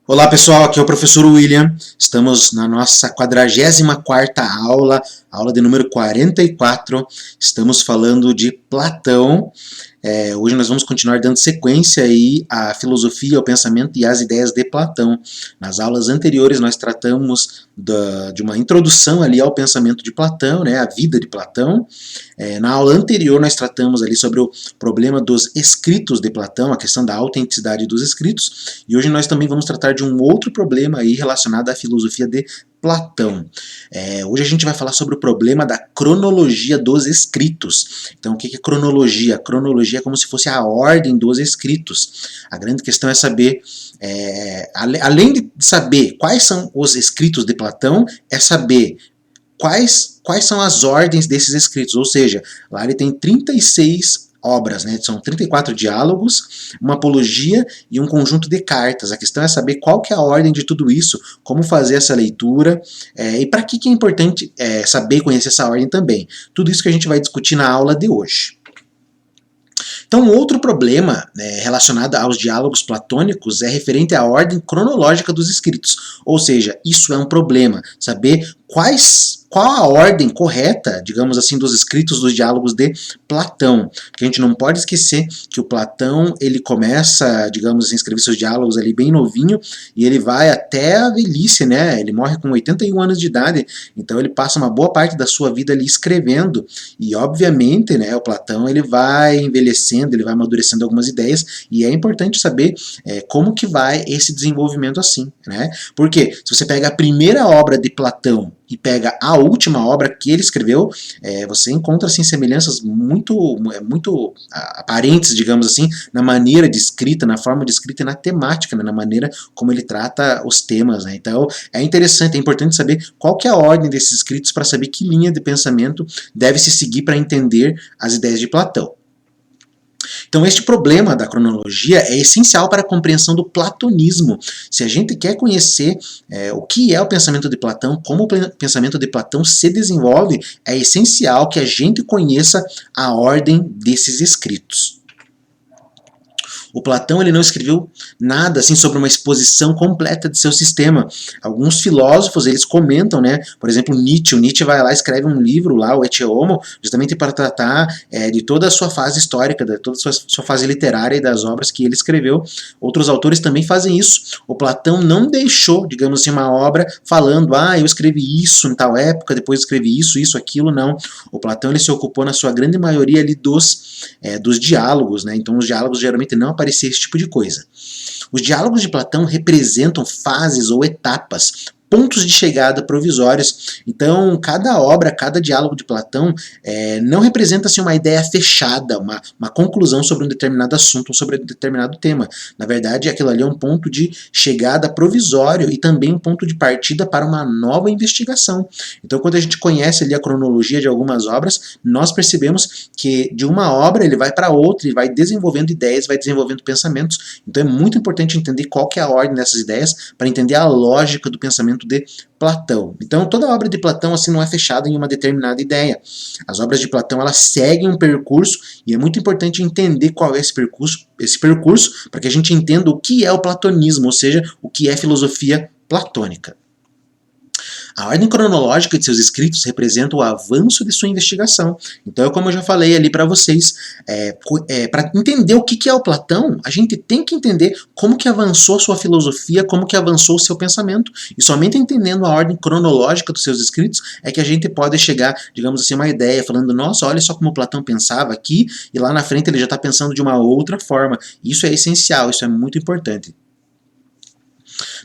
Olá pessoal, aqui é o professor William. Estamos na nossa 44ª aula, aula de número 44. Estamos falando de Platão. Hoje nós vamos continuar dando sequência aí à filosofia, ao pensamento e às ideias de Platão. Nas aulas anteriores nós tratamos de uma introdução ali ao pensamento de Platão, né, a vida de Platão. Na aula anterior nós tratamos ali sobre o problema dos escritos de Platão, a questão da autenticidade dos escritos, e hoje nós também vamos tratar de um outro problema aí relacionado à filosofia de Platão. Hoje a gente vai falar sobre o problema da cronologia dos escritos. Então, o que é cronologia? Cronologia é como se fosse a ordem dos escritos. A grande questão é saber, além de saber quais são os escritos de Platão, é saber quais são as ordens desses escritos. Ou seja, lá ele tem 36 obras, né? São 34 diálogos, uma apologia e um conjunto de cartas. A questão é saber qual que é a ordem de tudo isso, como fazer essa leitura, e para que é importante saber e conhecer essa ordem também. Tudo isso que a gente vai discutir na aula de hoje. Então, outro problema relacionado aos diálogos platônicos é referente à ordem cronológica dos escritos. Ou seja, isso é um problema, saber qual a ordem correta, digamos assim, dos escritos dos diálogos de Platão. Porque a gente não pode esquecer que o Platão, ele começa, digamos assim, a escrever seus diálogos ali bem novinho, e ele vai até a velhice, né? Ele morre com 81 anos de idade, então ele passa uma boa parte da sua vida ali escrevendo, e obviamente, né, o Platão, ele vai envelhecendo, ele vai amadurecendo algumas ideias, e é importante saber como que vai esse desenvolvimento assim, né? Porque se você pega a primeira obra de Platão e pega a última obra que ele escreveu, você encontra assim, semelhanças muito aparentes, digamos assim, na maneira de escrita, na forma de escrita e na temática, né, na maneira como ele trata os temas, né? Então é interessante, é importante saber qual que é a ordem desses escritos para saber que linha de pensamento deve se seguir para entender as ideias de Platão. Então, este problema da cronologia é essencial para a compreensão do platonismo. Se a gente quer conhecer o que é o pensamento de Platão, como o pensamento de Platão se desenvolve, é essencial que a gente conheça a ordem desses escritos. O Platão, ele não escreveu nada assim sobre uma exposição completa de seu sistema. Alguns filósofos, eles comentam, né? Por exemplo, Nietzsche. O Nietzsche vai lá e escreve um livro lá, o Ecce Homo, justamente para tratar de toda a sua fase histórica, de toda a sua fase literária e das obras que ele escreveu. Outros autores também fazem isso. O Platão não deixou, digamos assim, uma obra falando, eu escrevi isso em tal época, depois escrevi isso, aquilo, não. O Platão, ele se ocupou na sua grande maioria ali dos diálogos, né? Então os diálogos geralmente não aparecia esse tipo de coisa. Os diálogos de Platão representam fases ou etapas, pontos de chegada provisórios. Então, cada obra, cada diálogo de Platão não representa assim, uma ideia fechada, uma conclusão sobre um determinado assunto ou sobre um determinado tema. Na verdade, aquilo ali é um ponto de chegada provisório e também um ponto de partida para uma nova investigação. Então, quando a gente conhece ali a cronologia de algumas obras, nós percebemos que de uma obra ele vai para outra, ele vai desenvolvendo ideias, vai desenvolvendo pensamentos. Então, é muito importante entender qual que é a ordem dessas ideias para entender a lógica do pensamento de Platão. Então, toda obra de Platão assim não é fechada em uma determinada ideia. As obras de Platão, elas seguem um percurso e é muito importante entender qual é esse percurso para que a gente entenda o que é o platonismo, ou seja, o que é filosofia platônica. A ordem cronológica de seus escritos representa o avanço de sua investigação. Então, como eu já falei ali para vocês, para entender o que é o Platão, a gente tem que entender como que avançou sua filosofia, como que avançou o seu pensamento. E somente entendendo a ordem cronológica dos seus escritos é que a gente pode chegar, digamos assim, a uma ideia, falando, nossa, olha só como Platão pensava aqui, e lá na frente ele já está pensando de uma outra forma. Isso é essencial, isso é muito importante.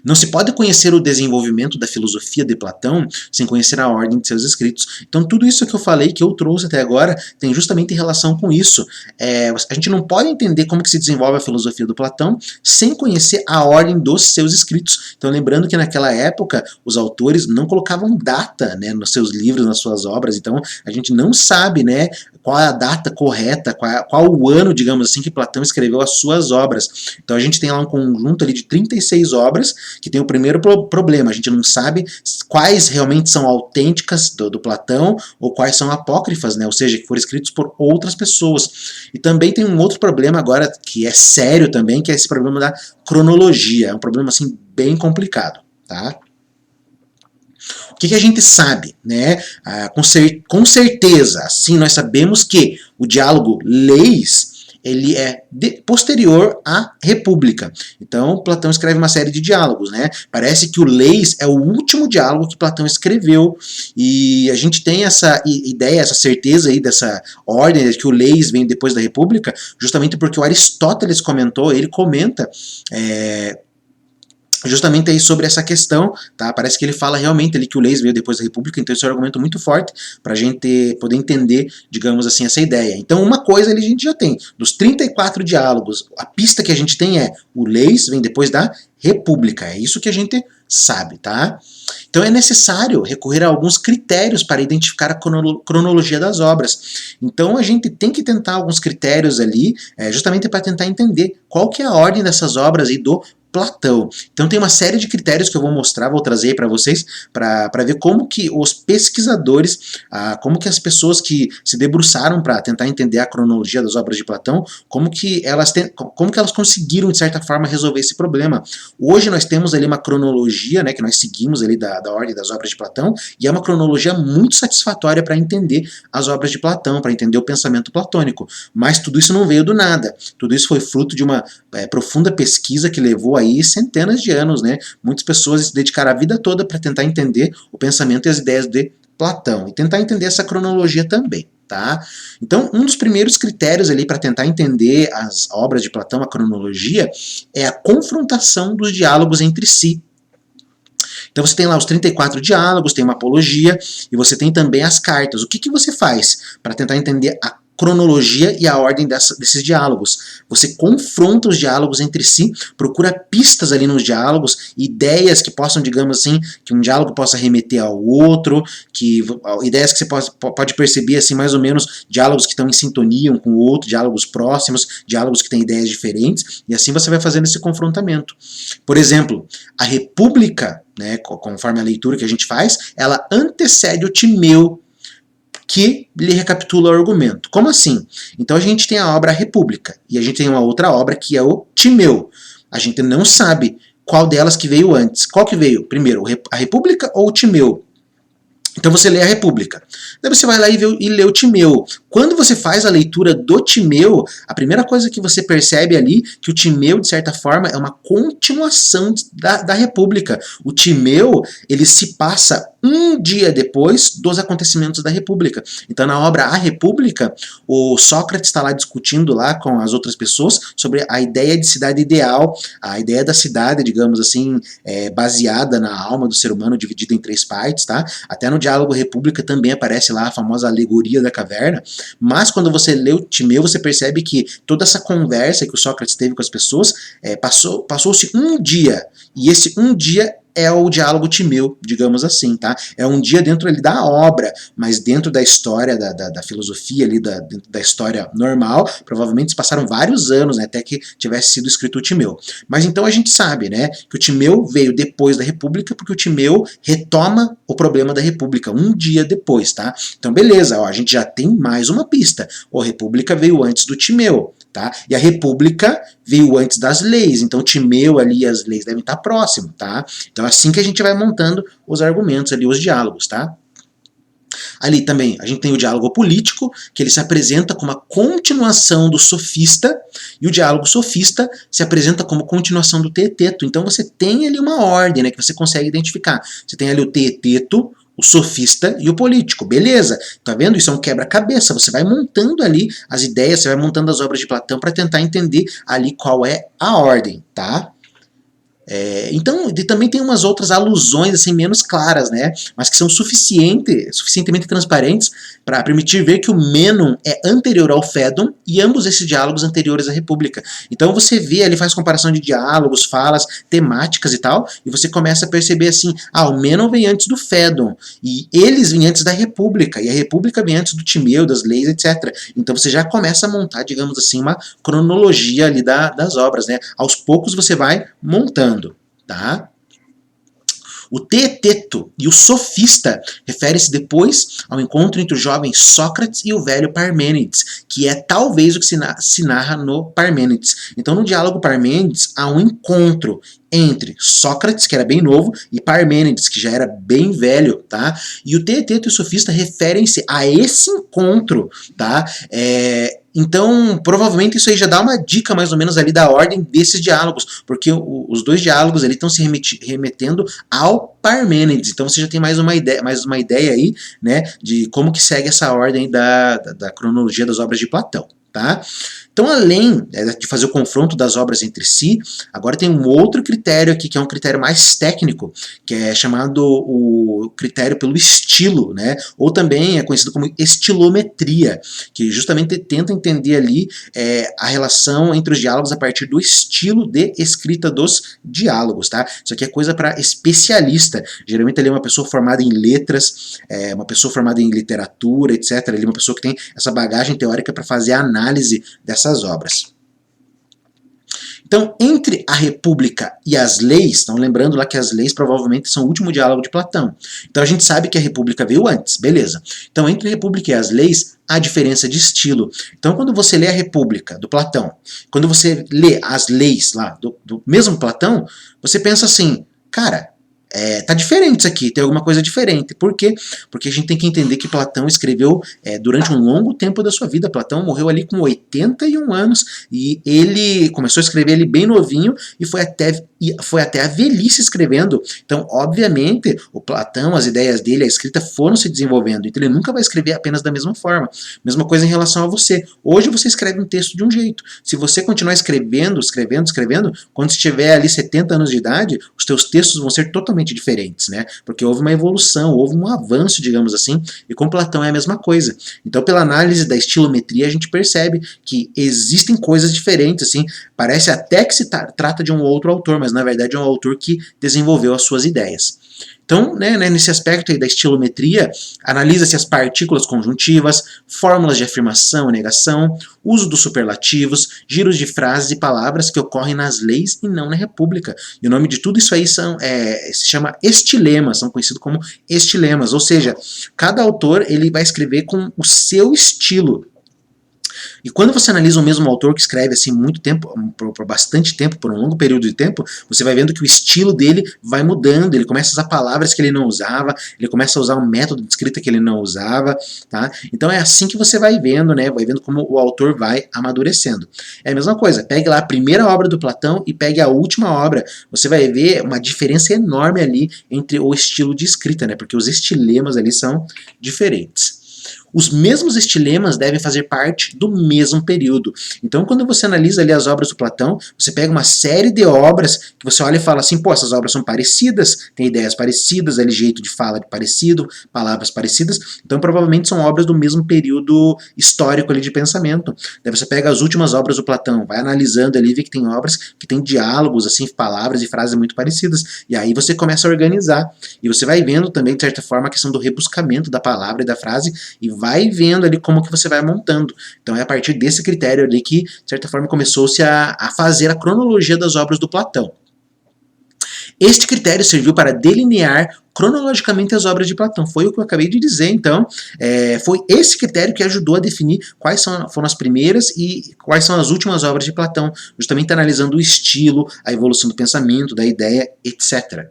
Não se pode conhecer o desenvolvimento da filosofia de Platão sem conhecer a ordem de seus escritos. Então tudo isso que eu falei, que eu trouxe até agora, tem justamente relação com isso. A gente não pode entender como que se desenvolve a filosofia do Platão sem conhecer a ordem dos seus escritos. Então lembrando que naquela época os autores não colocavam data, né, nos seus livros, nas suas obras, então a gente não sabe, né, qual é a data correta, qual o ano, digamos assim, que Platão escreveu as suas obras. Então a gente tem lá um conjunto ali de 36 obras obras, que tem o primeiro problema, a gente não sabe quais realmente são autênticas do Platão ou quais são apócrifas, né? Ou seja, que foram escritos por outras pessoas. E também tem um outro problema agora, que é sério também, que é esse problema da cronologia, é um problema assim bem complicado, tá? O que a gente sabe, né? Com certeza, assim, nós sabemos que o diálogo Leis ele é posterior à República. Então, Platão escreve uma série de diálogos, né? Parece que o Leis é o último diálogo que Platão escreveu, e a gente tem essa ideia, essa certeza aí dessa ordem de que o Leis vem depois da República, justamente porque o Aristóteles comentou, ele comenta justamente aí sobre essa questão, tá? Parece que ele fala realmente ali que o Leis veio depois da República, então esse é um argumento muito forte para a gente poder entender, digamos assim, essa ideia. Então uma coisa ali a gente já tem, dos 34 diálogos, a pista que a gente tem é o Leis vem depois da República, é isso que a gente sabe, tá? Então é necessário recorrer a alguns critérios para identificar a cronologia das obras. Então a gente tem que tentar alguns critérios ali, justamente para tentar entender qual que é a ordem dessas obras aí do Platão. Então tem uma série de critérios que eu vou mostrar, vou trazer para vocês, para ver como que os pesquisadores, como que as pessoas que se debruçaram para tentar entender a cronologia das obras de Platão, como que elas conseguiram, de certa forma, resolver esse problema. Hoje nós temos ali uma cronologia, né, que nós seguimos ali da ordem das obras de Platão, e é uma cronologia muito satisfatória para entender as obras de Platão, para entender o pensamento platônico. Mas tudo isso não veio do nada. Tudo isso foi fruto de uma profunda pesquisa que levou aí centenas de anos, né? Muitas pessoas se dedicaram a vida toda para tentar entender o pensamento e as ideias de Platão e tentar entender essa cronologia também, tá? Então, um dos primeiros critérios ali para tentar entender as obras de Platão, a cronologia, é a confrontação dos diálogos entre si. Então você tem lá os 34 diálogos, tem uma apologia e você tem também as cartas. O que você faz para tentar entender a cronologia e a ordem desses diálogos? Você confronta os diálogos entre si, procura pistas ali nos diálogos, ideias que possam, digamos assim, que um diálogo possa remeter ao outro, ideias que você pode perceber assim mais ou menos, diálogos que estão em sintonia um com o outro, diálogos próximos, diálogos que têm ideias diferentes, e assim você vai fazendo esse confrontamento. Por exemplo, a República, né, conforme a leitura que a gente faz, ela antecede o Timeu, que lhe recapitula o argumento. Como assim? Então a gente tem a obra República, e a gente tem uma outra obra que é o Timeu. A gente não sabe qual delas que veio antes. Qual que veio primeiro, a República ou o Timeu? Então você lê a República. Daí você vai lá e lê o Timeu. Quando você faz a leitura do Timeu, a primeira coisa que você percebe ali, que o Timeu, de certa forma, é uma continuação da República. O Timeu, ele se passa um dia depois dos acontecimentos da República. Então na obra A República, o Sócrates está lá discutindo lá com as outras pessoas sobre a ideia de cidade ideal, a ideia da cidade, digamos assim, baseada na alma do ser humano, dividida em 3 partes, tá? Até no diálogo República também aparece lá a famosa alegoria da caverna, mas quando você lê o Timeu, você percebe que toda essa conversa que o Sócrates teve com as pessoas, passou-se um dia, e esse um dia é o diálogo Timeu, digamos assim, tá? É um dia dentro ali da obra, mas dentro da história, da filosofia ali, dentro da história normal, provavelmente se passaram vários anos, né, até que tivesse sido escrito o Timeu. Mas então a gente sabe, né, que o Timeu veio depois da República, porque o Timeu retoma o problema da República, um dia depois, tá? Então beleza, ó, a gente já tem mais uma pista. A República veio antes do Timeu, tá? E a República veio antes das leis, então o Timeu ali e as leis devem estar próximos, tá? Então é assim que a gente vai montando os argumentos ali, os diálogos, tá? Ali também a gente tem o diálogo político, que ele se apresenta como a continuação do sofista, e o diálogo sofista se apresenta como continuação do teeteto. Então você tem ali uma ordem, né, que você consegue identificar. Você tem ali o teeteto, o sofista e o político, beleza? Tá vendo? Isso é um quebra-cabeça, você vai montando ali as ideias, você vai montando as obras de Platão para tentar entender ali qual é a ordem, tá? Então, também tem umas outras alusões assim menos claras, né? Mas que são suficientemente transparentes para permitir ver que o Mênon é anterior ao Fédon e ambos esses diálogos anteriores à República. Então você vê ali, faz comparação de diálogos, falas, temáticas e tal, e você começa a perceber assim, o Mênon vem antes do Fédon, e eles vêm antes da República, e a República vem antes do Timeu, das leis, etc. Então você já começa a montar, digamos assim, uma cronologia ali das obras, né? Aos poucos você vai montando. tá? O Teeteto e o Sofista refere-se depois ao encontro entre o jovem Sócrates e o velho Parmênides, que é talvez o que se narra no Parmênides. Então, no diálogo Parmênides, há um encontro entre Sócrates, que era bem novo, e Parmênides, que já era bem velho, tá? E o Teeteto e o Sofista referem-se a esse encontro, tá? Então, provavelmente isso aí já dá uma dica mais ou menos ali da ordem desses diálogos, porque os dois diálogos ali estão se remetendo ao Parmênides. Então você já tem mais uma ideia aí, né, de como que segue essa ordem da cronologia das obras de Platão, tá? Então, além de fazer o confronto das obras entre si, agora tem um outro critério aqui, que é um critério mais técnico, que é chamado o critério pelo estilo, né? Ou também é conhecido como estilometria, que justamente tenta entender ali a relação entre os diálogos a partir do estilo de escrita dos diálogos, tá? Isso aqui é coisa para especialista. Geralmente ali é uma pessoa formada em letras, uma pessoa formada em literatura, etc. Ali uma pessoa que tem essa bagagem teórica para fazer a análise dessas obras. Então, entre a República e as leis, então lembrando lá que as leis provavelmente são o último diálogo de Platão. Então a gente sabe que a República veio antes, beleza. Então entre a República e as leis, há diferença de estilo. Então quando você lê a República, do Platão, quando você lê as leis lá do mesmo Platão, você pensa assim, cara, tá diferente isso aqui, tem alguma coisa diferente. Por quê? Porque a gente tem que entender que Platão escreveu durante um longo tempo da sua vida. Platão morreu ali com 81 anos e ele começou a escrever ele bem novinho e foi até a velhice escrevendo. Então, obviamente, o Platão, as ideias dele, a escrita foram se desenvolvendo. Então ele nunca vai escrever apenas da mesma forma. Mesma coisa em relação a você. Hoje você escreve um texto de um jeito. Se você continuar escrevendo, quando estiver ali 70 anos de idade, os teus textos vão ser totalmente diferentes, né? Porque houve uma evolução, houve um avanço, digamos assim, e com Platão é a mesma coisa. Então, pela análise da estilometria, a gente percebe que existem coisas diferentes, assim, parece até que se trata de um outro autor, mas na verdade é um autor que desenvolveu as suas ideias. Então, nesse aspecto aí da estilometria, analisa-se as partículas conjuntivas, fórmulas de afirmação e negação, uso dos superlativos, giros de frases e palavras que ocorrem nas leis e não na República. E o nome de tudo isso aí se chama estilemas, são conhecidos como estilemas, ou seja, cada autor ele vai escrever com o seu estilo. E quando você analisa o mesmo autor que escreve assim muito tempo, por bastante tempo, por um longo período de tempo, você vai vendo que o estilo dele vai mudando, ele começa a usar palavras que ele não usava, ele começa a usar um método de escrita que ele não usava, tá? Então é assim que você vai vendo, né? Vai vendo como o autor vai amadurecendo. É a mesma coisa, pegue lá a primeira obra do Platão e pegue a última obra, você vai ver uma diferença enorme ali entre o estilo de escrita, né? Porque os estilemas ali são diferentes. Os mesmos estilemas devem fazer parte do mesmo período. Então, quando você analisa ali as obras do Platão, você pega uma série de obras que você olha e fala assim, pô, essas obras são parecidas, tem ideias parecidas, ali jeito de fala parecido, palavras parecidas, então provavelmente são obras do mesmo período histórico ali de pensamento. Daí você pega as últimas obras do Platão, vai analisando ali, vê que tem obras que tem diálogos, assim, palavras e frases muito parecidas, e aí você começa a organizar, e você vai vendo também, de certa forma, a questão do rebuscamento da palavra e da frase, e vai vendo ali como que você vai montando. Então é a partir desse critério ali que, de certa forma, começou-se a fazer a cronologia das obras do Platão. Este critério serviu para delinear cronologicamente as obras de Platão. Foi o que eu acabei de dizer, então. Foi esse critério que ajudou a definir quais foram as primeiras e quais são as últimas obras de Platão, justamente analisando o estilo, a evolução do pensamento, da ideia, etc.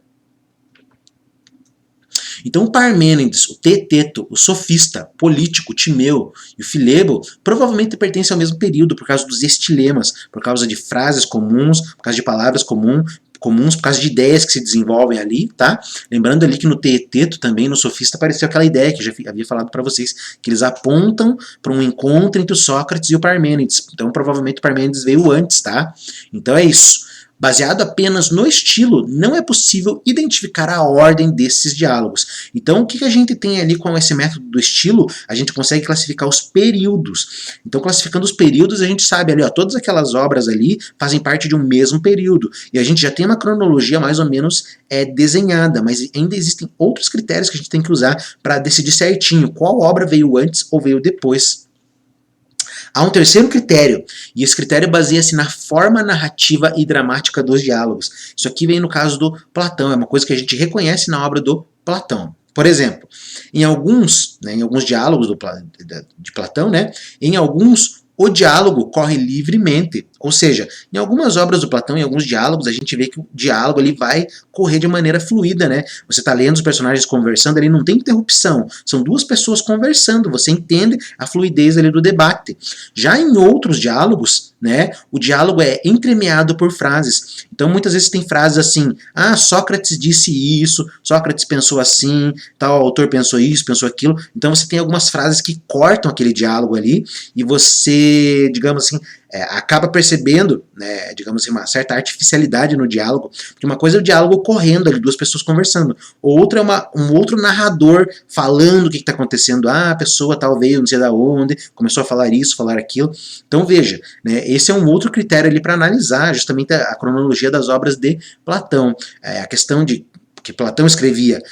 Então o Parmênides, o Teeteto, o Sofista, o Político, o Timeu e o Filebo provavelmente pertencem ao mesmo período por causa dos estilemas, por causa de frases comuns, por causa de palavras comuns, por causa de ideias que se desenvolvem ali, tá? Lembrando ali que no Teeteto também, no Sofista, apareceu aquela ideia que eu já havia falado para vocês, que eles apontam para um encontro entre o Sócrates e o Parmênides. Então provavelmente o Parmênides veio antes, tá? Então é isso. Baseado apenas no estilo, não é possível identificar a ordem desses diálogos. Então, o que a gente tem ali com esse método do estilo? A gente consegue classificar os períodos. Então, classificando os períodos, a gente sabe ali, ó, todas aquelas obras ali fazem parte de um mesmo período. E a gente já tem uma cronologia mais ou menos desenhada, mas ainda existem outros critérios que a gente tem que usar para decidir certinho qual obra veio antes ou veio depois. Há um terceiro critério, e esse critério baseia-se na forma narrativa e dramática dos diálogos. Isso aqui vem no caso do Platão, é uma coisa que a gente reconhece na obra do Platão. Por exemplo, em alguns diálogos de Platão, em alguns o diálogo corre livremente, ou seja, em algumas obras do Platão, em alguns diálogos, a gente vê que o diálogo ali vai correr de maneira fluida, Você está lendo os personagens conversando, ali não tem interrupção, são duas pessoas conversando, você entende a fluidez ali do debate. Já em outros diálogos, o diálogo é entremeado por frases. Então muitas vezes tem frases assim, Sócrates disse isso, Sócrates pensou assim, tal autor pensou isso, pensou aquilo. Então você tem algumas frases que cortam aquele diálogo ali e você, digamos assim, acaba percebendo, digamos assim, uma certa artificialidade no diálogo, porque uma coisa é o diálogo correndo ali, duas pessoas conversando, outra é um outro narrador falando o que está acontecendo, a pessoa tal veio, não sei da onde, começou a falar isso, falar aquilo. Então veja, esse é um outro critério ali para analisar justamente a cronologia das obras de Platão, a questão de que Platão escrevia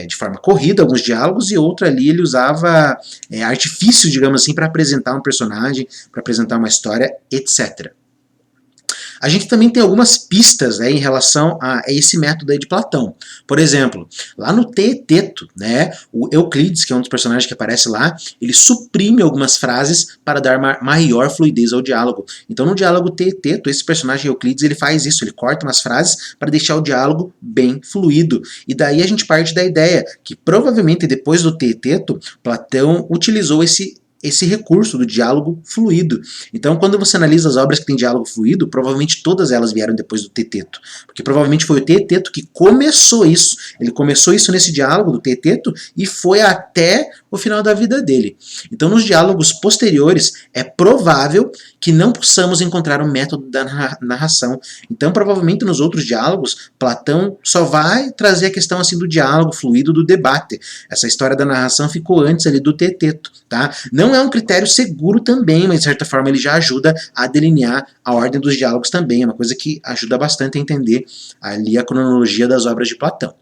de forma corrida alguns diálogos e outra ali ele usava artifícios, digamos assim, para apresentar um personagem, para apresentar uma história, etc. A gente também tem algumas pistas em relação a esse método aí de Platão. Por exemplo, lá no Teeteto, o Euclides, que é um dos personagens que aparece lá, ele suprime algumas frases para dar maior fluidez ao diálogo. Então no diálogo Teeteto, esse personagem Euclides, ele faz isso, ele corta umas frases para deixar o diálogo bem fluido. E daí a gente parte da ideia que provavelmente depois do Teeteto, Platão utilizou esse recurso do diálogo fluido. Então, quando você analisa as obras que têm diálogo fluido, provavelmente todas elas vieram depois do Teeteto, porque provavelmente foi o Teeteto que começou isso. Ele começou isso nesse diálogo do Teeteto e foi até o final da vida dele. Então, nos diálogos posteriores, é provável que não possamos encontrar um método da narração. Então, provavelmente nos outros diálogos, Platão só vai trazer a questão assim do diálogo fluido, do debate. Essa história da narração ficou antes ali do Teeteto, tá? Não é um critério seguro também, mas de certa forma ele já ajuda a delinear a ordem dos diálogos também. É uma coisa que ajuda bastante a entender ali a cronologia das obras de Platão.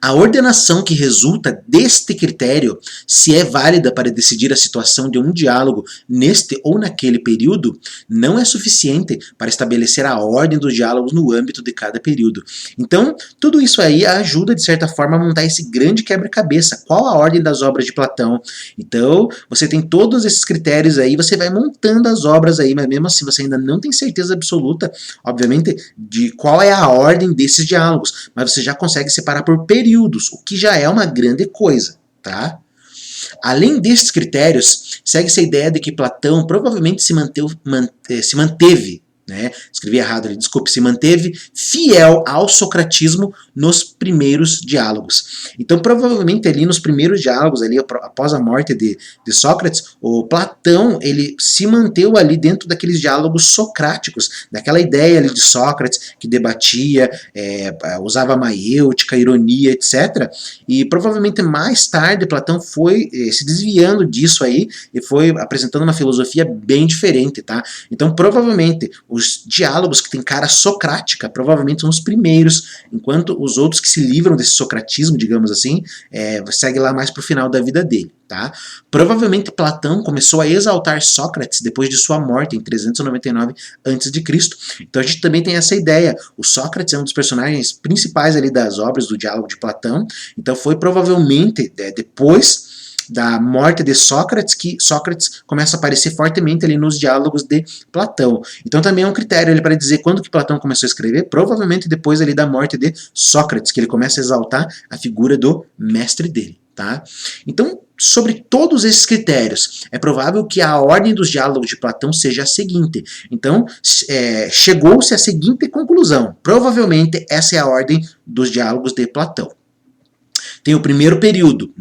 A ordenação que resulta deste critério, se é válida para decidir a situação de um diálogo neste ou naquele período, não é suficiente para estabelecer a ordem dos diálogos no âmbito de cada período. Então, tudo isso aí ajuda, de certa forma, a montar esse grande quebra-cabeça. Qual a ordem das obras de Platão? Então, você tem todos esses critérios aí, você vai montando as obras aí, mas mesmo assim você ainda não tem certeza absoluta, obviamente, de qual é a ordem desses diálogos, mas você já consegue separar por períodos, o que já é uma grande coisa, tá? Além destes critérios, segue-se a ideia de que Platão provavelmente se manteve, escrevi errado ali, desculpe, se manteve fiel ao socratismo nos primeiros diálogos. Então, provavelmente ali nos primeiros diálogos, ali após a morte de Sócrates, o Platão, ele se manteve ali dentro daqueles diálogos socráticos, daquela ideia ali de Sócrates, que debatia, usava maiêutica, ironia, etc. E provavelmente mais tarde Platão foi se desviando disso aí e foi apresentando uma filosofia bem diferente, tá? Então, provavelmente, os diálogos que têm cara socrática provavelmente são os primeiros, enquanto os outros que se livram desse socratismo, digamos assim, segue lá mais para o final da vida dele. Tá? Provavelmente Platão começou a exaltar Sócrates depois de sua morte em 399 a.C. Então a gente também tem essa ideia. O Sócrates é um dos personagens principais ali das obras do diálogo de Platão. Então foi provavelmente depois da morte de Sócrates que Sócrates começa a aparecer fortemente ali nos diálogos de Platão. Então também é um critério para dizer quando que Platão começou a escrever, provavelmente depois ali da morte de Sócrates, que ele começa a exaltar a figura do mestre dele. Tá? Então, sobre todos esses critérios, é provável que a ordem dos diálogos de Platão seja a seguinte. Então, chegou-se à seguinte conclusão. Provavelmente essa é a ordem dos diálogos de Platão. Tem o primeiro período,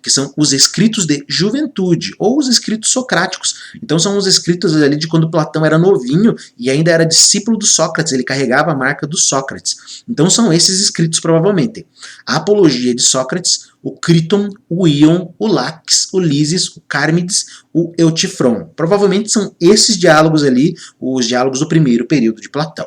que são os escritos de juventude, ou os escritos socráticos. Então são os escritos ali de quando Platão era novinho e ainda era discípulo do Sócrates, ele carregava a marca do Sócrates. Então são esses escritos provavelmente. A Apologia de Sócrates, o Criton, o Ion, o Laques, o Lises, o Cármides, o Eutifron. Provavelmente são esses diálogos ali, os diálogos do primeiro período de Platão.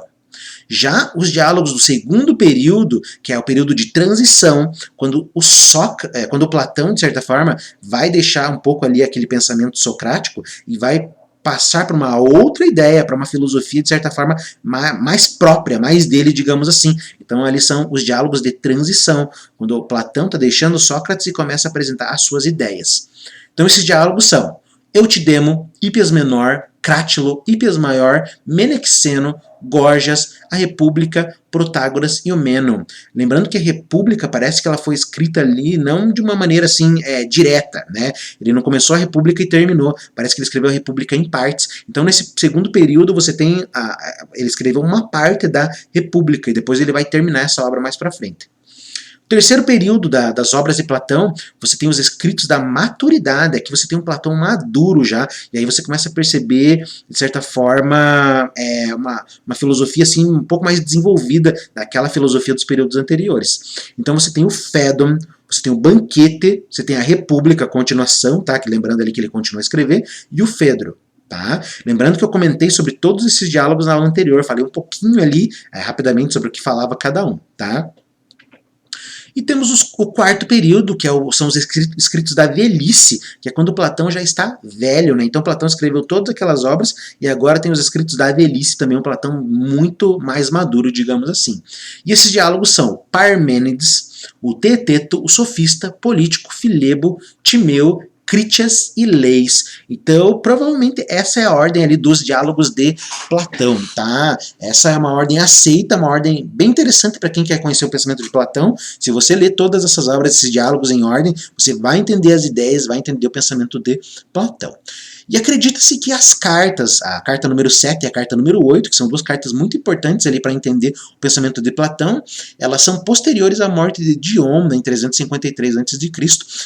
Já os diálogos do segundo período, que é o período de transição, quando o Platão, de certa forma, vai deixar um pouco ali aquele pensamento socrático e vai passar para uma outra ideia, para uma filosofia, de certa forma, mais própria, mais dele, digamos assim. Então, ali são os diálogos de transição, quando o Platão está deixando Sócrates e começa a apresentar as suas ideias. Então, esses diálogos são Eutidemo, Hippias Menor, Crátilo, Hippias Maior, Menexeno, Gorgias, a República, Protágoras e o Mênon. Lembrando que a República parece que ela foi escrita ali não de uma maneira assim direta, né? Ele não começou a República e terminou. Parece que ele escreveu a República em partes. Então nesse segundo período você tem ele escreveu uma parte da República e depois ele vai terminar essa obra mais para frente. Terceiro período das obras de Platão, você tem os escritos da maturidade, aqui você tem um Platão maduro já, e aí você começa a perceber, de certa forma, uma filosofia assim, um pouco mais desenvolvida daquela filosofia dos períodos anteriores. Então você tem o Fédon, você tem o Banquete, você tem a República, a continuação, tá? Que lembrando ali que ele continua a escrever, e o Fedro. Tá? Lembrando que eu comentei sobre todos esses diálogos na aula anterior, falei um pouquinho ali, rapidamente, sobre o que falava cada um. Tá? E temos o quarto período, que são os escritos da velhice, que é quando Platão já está velho, né? Então Platão escreveu todas aquelas obras e agora tem os escritos da velhice também, um Platão muito mais maduro, digamos assim. E esses diálogos são Parmênides, o Teeteto, o Sofista, Político, Filebo, Timeu, Crítias e Leis. Então, provavelmente essa é a ordem ali dos diálogos de Platão, tá? Essa é uma ordem aceita, uma ordem bem interessante para quem quer conhecer o pensamento de Platão. Se você ler todas essas obras, esses diálogos em ordem, você vai entender as ideias, vai entender o pensamento de Platão. E acredita-se que as cartas, a carta número 7 e a carta número 8, que são duas cartas muito importantes ali para entender o pensamento de Platão, elas são posteriores à morte de Dion, né, em 353 a.C.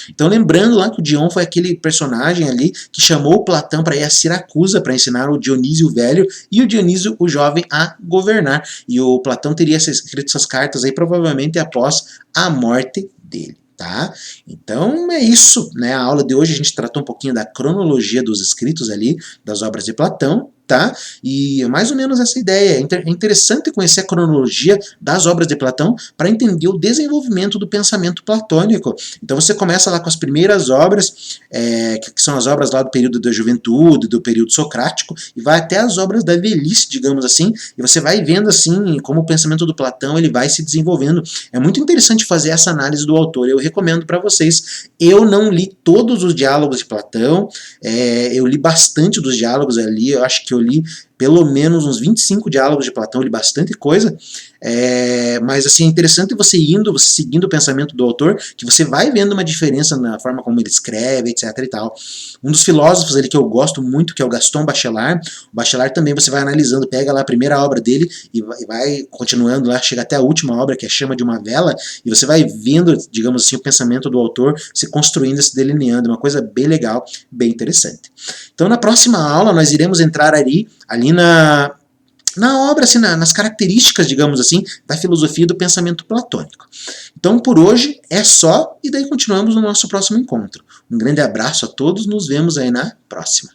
Então lembrando lá que o Dion foi aquele personagem ali que chamou Platão para ir a Siracusa para ensinar o Dionísio Velho e o Dionísio o Jovem a governar. E o Platão teria escrito essas cartas aí provavelmente após a morte dele. Tá? Então é isso, né? A aula de hoje a gente tratou um pouquinho da cronologia dos escritos ali, das obras de Platão, tá? E mais ou menos essa ideia. É interessante conhecer a cronologia das obras de Platão para entender o desenvolvimento do pensamento platônico. Então você começa lá com as primeiras obras, que são as obras lá do período da juventude, do período socrático, e vai até as obras da velhice, digamos assim, e você vai vendo assim como o pensamento do Platão ele vai se desenvolvendo. É muito interessante fazer essa análise do autor, eu recomendo para vocês. Eu não li todos os diálogos de Platão, eu li bastante dos diálogos ali, eu acho que eu li pelo menos uns 25 diálogos de Platão, li bastante coisa, mas assim, é interessante você seguindo o pensamento do autor, que você vai vendo uma diferença na forma como ele escreve, etc e tal. Um dos filósofos ali que eu gosto muito, que é o Gaston Bachelard, o Bachelard também você vai analisando, pega lá a primeira obra dele e vai continuando lá, chega até a última obra, que é Chama de uma Vela, e você vai vendo, digamos assim, o pensamento do autor se construindo, se delineando, uma coisa bem legal, bem interessante. Então na próxima aula nós iremos entrar ali na obra, assim, nas características, digamos assim, da filosofia do pensamento platônico. Então por hoje é só, e daí continuamos no nosso próximo encontro. Um grande abraço a todos, nos vemos aí na próxima.